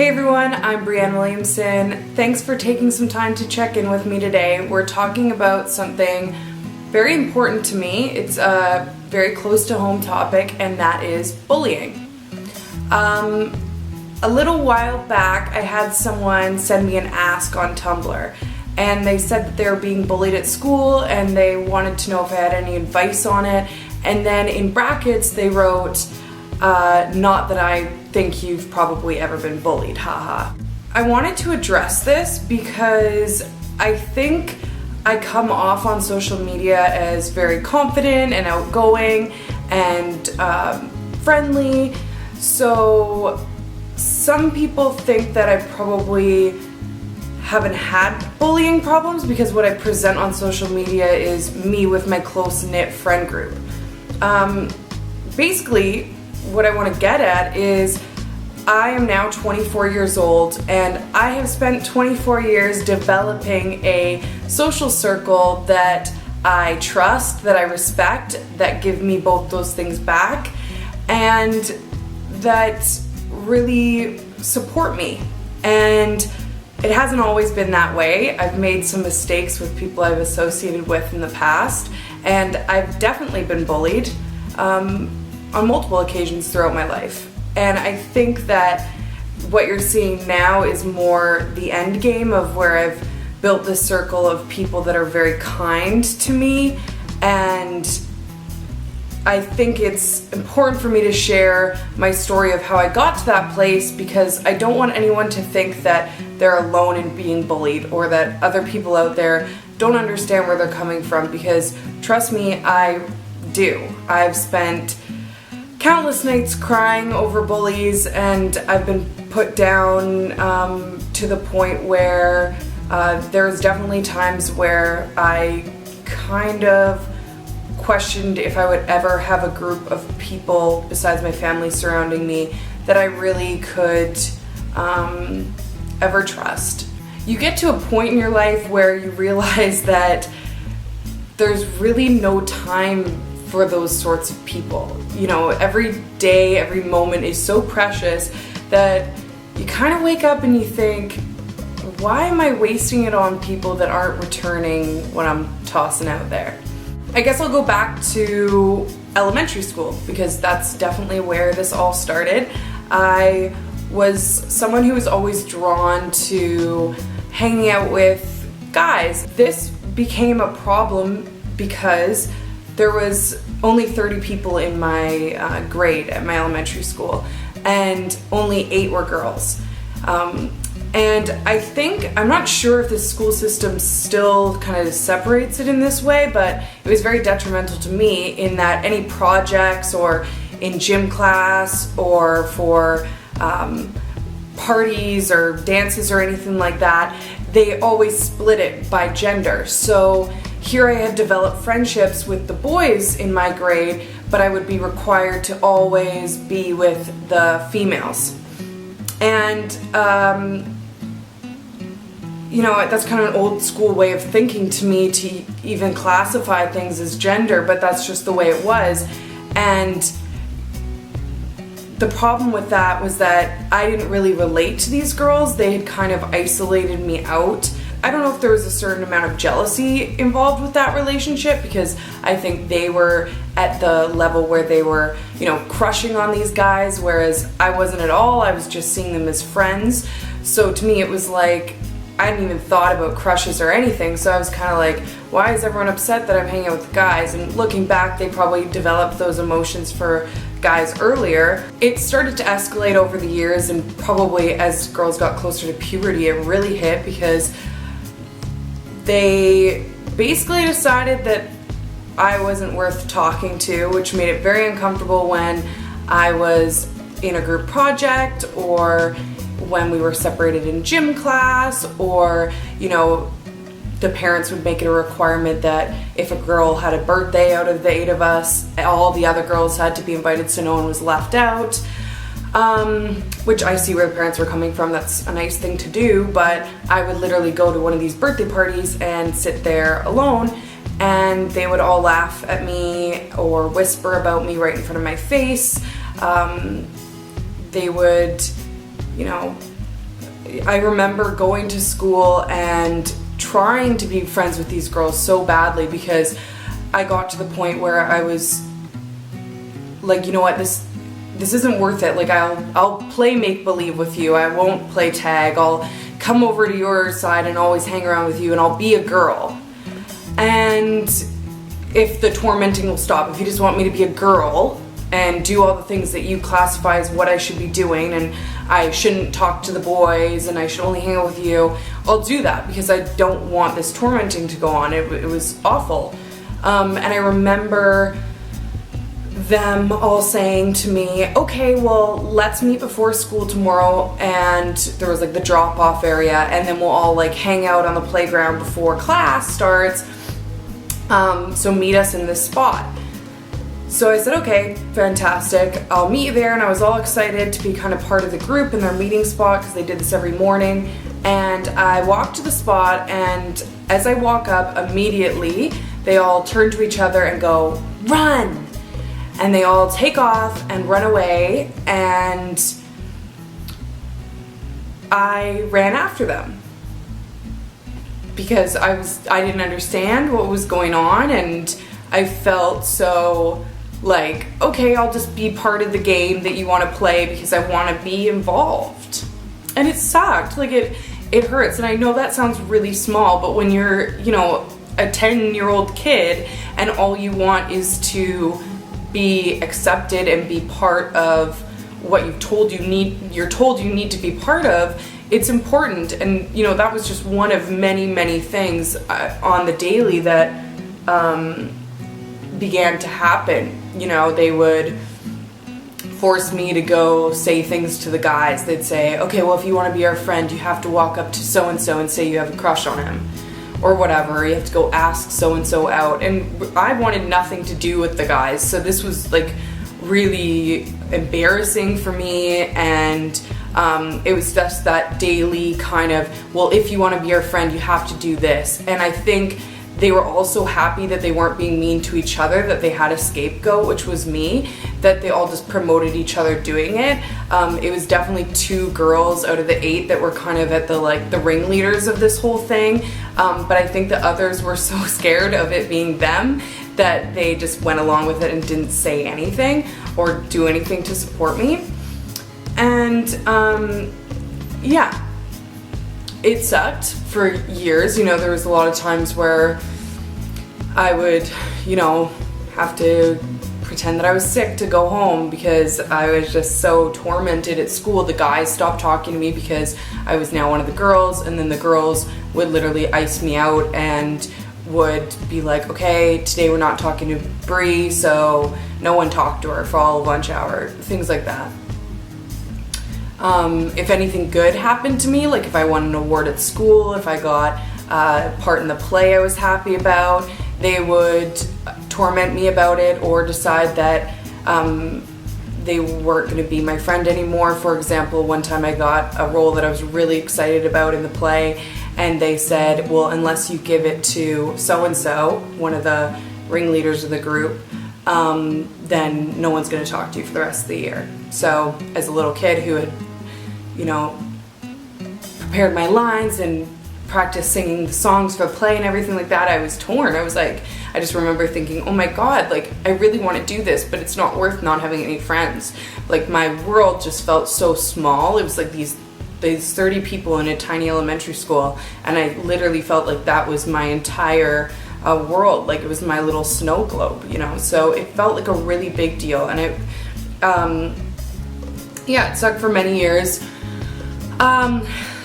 Hey everyone, I'm Brianne Williamson. Thanks for taking some time to check in with me today. We're talking about something very important to me. It's a very close to home topic, and that is bullying. A little while back, I had someone send me an ask on TUMBLR, and they said that they were being bullied at school and they wanted to know if I had any advice on it. And then in brackets, they wrote, not that I think you've probably ever been bullied, haha. I wanted to address this because I think I come off on social media as very confident and outgoing and friendly. So some people think that I probably haven't had bullying problems because what I present on social media is me with my close-knit friend group. Basically, what I want to get at is I am now 24 years old and I have spent 24 years developing a social circle that I trust, that I respect, that give me both those things back, and that really support me. And it hasn't always been that way. I've made some mistakes with people I've associated with in the past, and I've definitely been bullied on multiple occasions throughout my life. And I think that what you're seeing now is more the end game of where I've built this circle of people that are very kind to me, and I think it's important for me to share my story of how I got to that place, because I don't want anyone to think that they're alone in being bullied or that other people out there don't understand where they're coming from, because trust me, I do. I've spent countless nights crying over bullies, and I've been put down to the point where there's definitely times where I kind of questioned if I would ever have a group of people besides my family surrounding me that I really could ever trust. You get to a point in your life where you realize that there's really no time for those sorts of people. You know, every day, every moment is so precious that you kind of wake up and you think, why am I wasting it on people that aren't returning what I'm tossing out there? I guess I'll go back to elementary school, because that's definitely where this all started. I was someone who was always drawn to hanging out with guys. This became a problem because there was only 30 people in my grade at my elementary school, and only 8 were girls. And I think, I'm not sure if the school system still kind of separates it in this way, but it was very detrimental to me in that any projects or in gym class or for parties or dances or anything like that, they always split it by gender. So here I had developed friendships with the boys in my grade, but I would be required to always be with the females. And you know, that's kind of an old school way of thinking to me to even classify things as gender, but that's just the way it was. And the problem with that was that I didn't really relate to these girls. They had kind of isolated me out. I don't know if there was a certain amount of jealousy involved with that relationship, because I think they were at the level where they were, you know, crushing on these guys, whereas I wasn't at all. I was just seeing them as friends. So to me it was like, I hadn't even thought about crushes or anything, so I was kind of like, why is everyone upset that I'm hanging out with guys? And looking back, they probably developed those emotions for guys earlier. It started to escalate over the years, and probably as girls got closer to puberty, it really hit, because they basically decided that I wasn't worth talking to, which made it very uncomfortable when I was in a group project, or when we were separated in gym class, or, you know, the parents would make it a requirement that if a girl had a birthday out of the 8 of us, all the other girls had to be invited so no one was left out. Which I see where the parents were coming from. That's a nice thing to do, but I would literally go to one of these birthday parties and sit there alone, and they would all laugh at me or whisper about me right in front of my face. They would, you know, I remember going to school and trying to be friends with these girls so badly because I got to the point where I was like, you know what, this isn't worth it. Like, I'll play make-believe with you. I won't play tag. I'll come over to your side and always hang around with you, and I'll be a girl. And if the tormenting will stop, if you just want me to be a girl and do all the things that you classify as what I should be doing, and I shouldn't talk to the boys and I should only hang out with you, I'll do that because I don't want this tormenting to go on. It was awful. And I remember them all saying to me, okay, well, let's meet before school tomorrow, and there was like the drop-off area, and then we'll all like hang out on the playground before class starts, so meet us in this spot. So I said, okay, fantastic, I'll meet you there, and I was all excited to be kind of part of the group in their meeting spot because they did this every morning. And I walked to the spot, and as I walk up, immediately they all turn to each other and go, run! And they all take off and run away, and I ran after them because I didn't understand what was going on, and I felt so like, okay, I'll just be part of the game that you want to play because I want to be involved. And it sucked. Like, it hurts, and I know that sounds really small, but when you're, you know, a 10-year-old kid and all you want is to be accepted and be part of what you're told you need to be part of, it's important. And you know, that was just one of many things on the daily that began to happen. You know, they would force me to go say things to the guys. They'd say, okay, well, if you want to be our friend, you have to walk up to so-and-so and say you have a crush on him, or whatever. You have to go ask so-and-so out. And I wanted nothing to do with the guys, so this was like really embarrassing for me. And it was just that daily kind of, well, if you want to be our friend, you have to do this. And I think they were also happy that they weren't being mean to each other, that they had a scapegoat, which was me, that they all just promoted each other doing it. It was definitely 2 girls out of the 8 that were kind of at the ringleaders of this whole thing. But I think the others were so scared of it being them that they just went along with it and didn't say anything or do anything to support me. And yeah, it sucked for years. You know, there was a lot of times where I would, you know, have to pretend that I was sick to go home because I was just so tormented at school. The guys stopped talking to me because I was now one of the girls, and then the girls would literally ice me out and would be like, okay, today we're not talking to Bree, so no one talked to her for all of lunch hour, things like that. If anything good happened to me, like if I won an award at school, if I got part in the play I was happy about, they would torment me about it or decide that they weren't going to be my friend anymore. For example, one time I got a role that I was really excited about in the play, and they said, well, unless you give it to so-and-so, one of the ringleaders of the group, then no one's going to talk to you for the rest of the year. So as a little kid who had, you know, prepared my lines and practiced singing the songs for the play and everything like that, I was torn. I was like, I just remember thinking, oh my god, like, I really want to do this, but it's not worth not having any friends. Like, my world just felt so small. It was like these 30 people in a tiny elementary school, and I literally felt like that was my entire world. Like, it was my little snow globe, you know? So it felt like a really big deal, and it, yeah, it sucked for many years.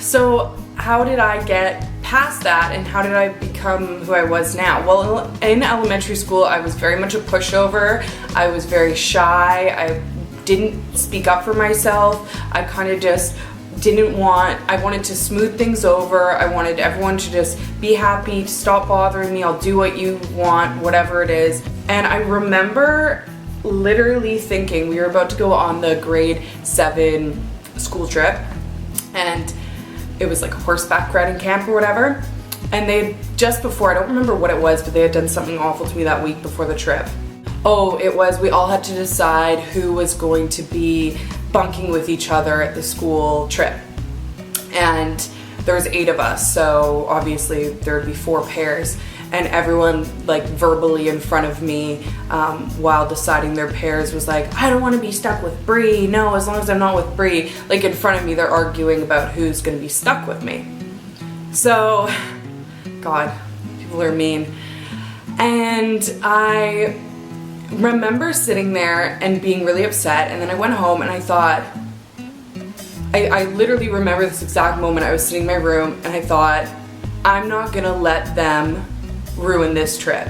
So how did I get past that, and how did I become who I was now? Well, in elementary school, I was very much a pushover. I was very shy. I didn't speak up for myself. I kind of just I wanted to smooth things over. I wanted everyone to just be happy, to stop bothering me. I'll do what you want, whatever it is. And I remember literally thinking, we were about to go on the grade 7 school trip, and it was like a horseback riding camp or whatever, and they just before, I don't remember what it was, but they had done something awful to me that week before the trip. Oh, it was, we all had to decide who was going to be bunking with each other at the school trip. and there was 8 of us, so obviously there would be 4 pairs, and everyone like verbally in front of me while deciding their pairs was like, I don't want to be stuck with Bree, no, as long as I'm not with Bree. Like in front of me they're arguing about who's going to be stuck with me. So, God, people are mean. And I remember sitting there and being really upset, and then I went home and I thought, I literally remember this exact moment. I was sitting in my room and I thought, I'm not gonna let them ruin this trip,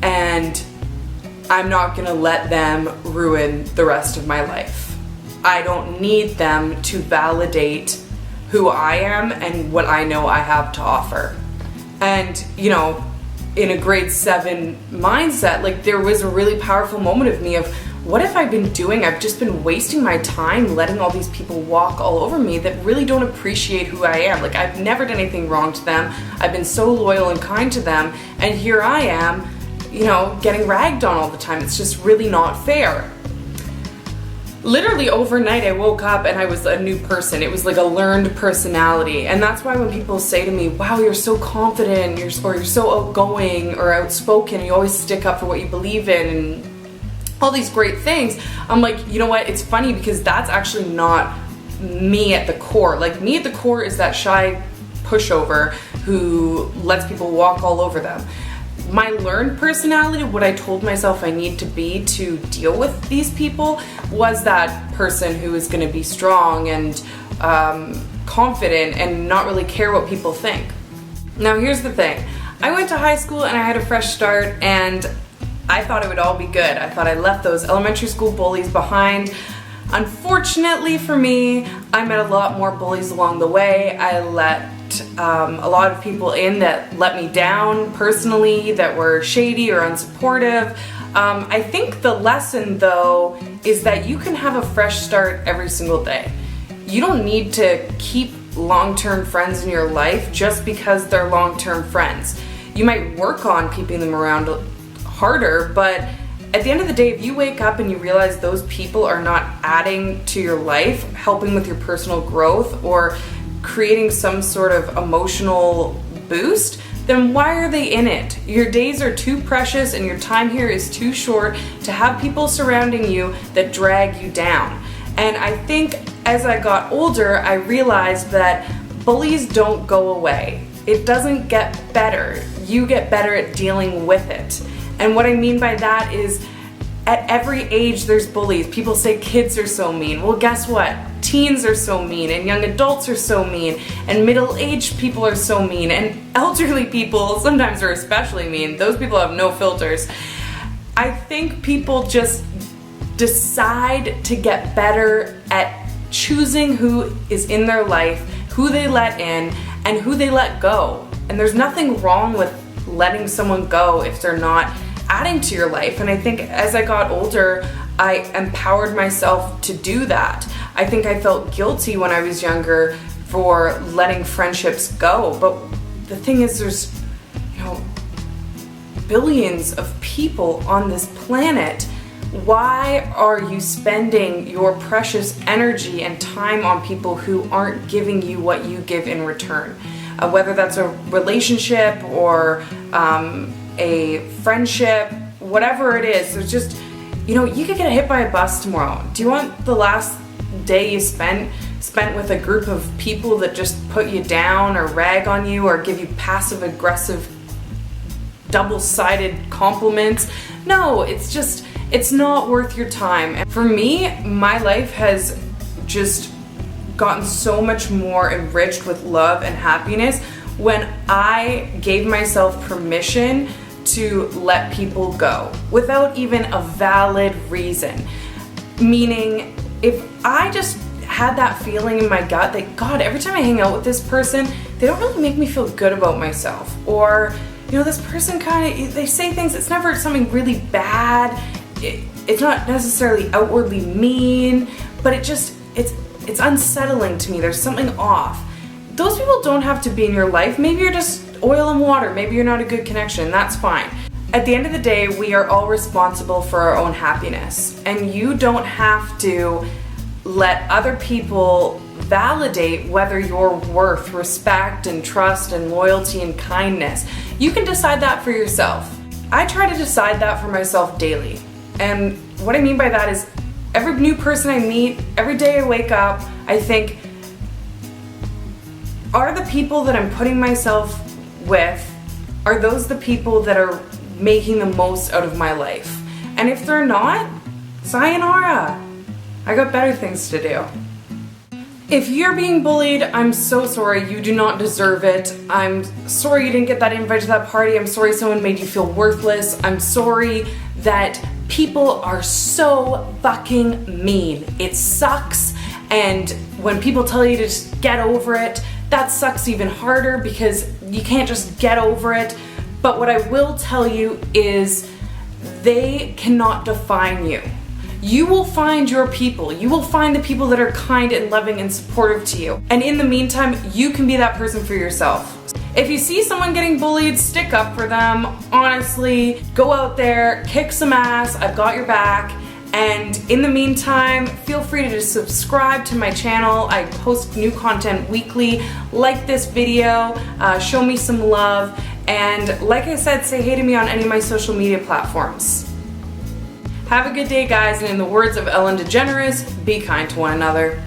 and I'm not gonna let them ruin the rest of my life. I don't need them to validate who I am and what I know I have to offer. And you know, in a grade 7 mindset, like there was a really powerful moment of me of, what have I been doing? I've just been wasting my time letting all these people walk all over me that really don't appreciate who I am. Like I've never done anything wrong to them. I've been so loyal and kind to them, and here I am, you know, getting ragged on all the time. It's just really not fair. Literally overnight I woke up and I was a new person. It was like a learned personality. And that's why when people say to me, wow, you're so confident, you're so outgoing or outspoken, you always stick up for what you believe in, and all these great things, I'm like, you know what, it's funny because that's actually not me at the core. Like me at the core is that shy pushover who lets people walk all over them. My learned personality, what I told myself I need to be to deal with these people, was that person who is going to be strong and confident and not really care what people think. Now here's the thing, I went to high school and I had a fresh start, and I thought it would all be good. I thought I left those elementary school bullies behind. Unfortunately for me, I met a lot more bullies along the way. I let a lot of people in that let me down personally, that were shady or unsupportive. I think the lesson though is that you can have a fresh start every single day. You don't need to keep long-term friends in your life just because they're long-term friends. You might work on keeping them around harder, but at the end of the day, if you wake up and you realize those people are not adding to your life, helping with your personal growth, or creating some sort of emotional boost, then why are they in it? Your days are too precious and your time here is too short to have people surrounding you that drag you down. And I think as I got older, I realized that bullies don't go away. It doesn't get better. You get better at dealing with it. And what I mean by that is, at every age there's bullies. People say kids are so mean. Well, guess what? Teens are so mean, and young adults are so mean, and middle-aged people are so mean, and elderly people sometimes are especially mean. Those people have no filters. I think people just decide to get better at choosing who is in their life, who they let in, and who they let go. And there's nothing wrong with letting someone go if they're not adding to your life. And I think as I got older, I empowered myself to do that. I think I felt guilty when I was younger for letting friendships go. But the thing is, there's, you know, billions of people on this planet. Why are you spending your precious energy and time on people who aren't giving you what you give in return? Whether that's a relationship or a friendship, whatever it is, there's just, you know, you could get hit by a bus tomorrow. Do you want the last day you spent with a group of people that just put you down or rag on you or give you passive aggressive double-sided compliments? No, it's not worth your time. And for me, my life has just gotten so much more enriched with love and happiness when I gave myself permission to let people go without even a valid reason. Meaning, if I just had that feeling in my gut that, God, every time I hang out with this person, they don't really make me feel good about myself. Or, you know, this person they say things, it's never something really bad. It's not necessarily outwardly mean, but it's unsettling to me. There's something off. Those people don't have to be in your life. Maybe you're just oil and water. Maybe you're not a good connection. That's fine. At the end of the day, we are all responsible for our own happiness. And you don't have to let other people validate whether you're worth respect and trust and loyalty and kindness. You can decide that for yourself. I try to decide that for myself daily. And what I mean by that is every new person I meet, every day I wake up, I think, are the people that I'm putting myself with, are those the people that are making the most out of my life? And if they're not, sayonara. I got better things to do. If you're being bullied, I'm so sorry. You do not deserve it. I'm sorry you didn't get that invite to that party. I'm sorry someone made you feel worthless. I'm sorry that people are so fucking mean. It sucks. And when people tell you to just get over it, that sucks even harder because you can't just get over it. But what I will tell you is they cannot define you. You will find your people. You will find the people that are kind and loving and supportive to you. And in the meantime, you can be that person for yourself. If you see someone getting bullied, stick up for them. Honestly, go out there, kick some ass. I've got your back. And in the meantime, feel free to just subscribe to my channel. I post new content weekly. Like this video, show me some love. And like I said, say hey to me on any of my social media platforms. Have a good day, guys, and in the words of Ellen DeGeneres, be kind to one another.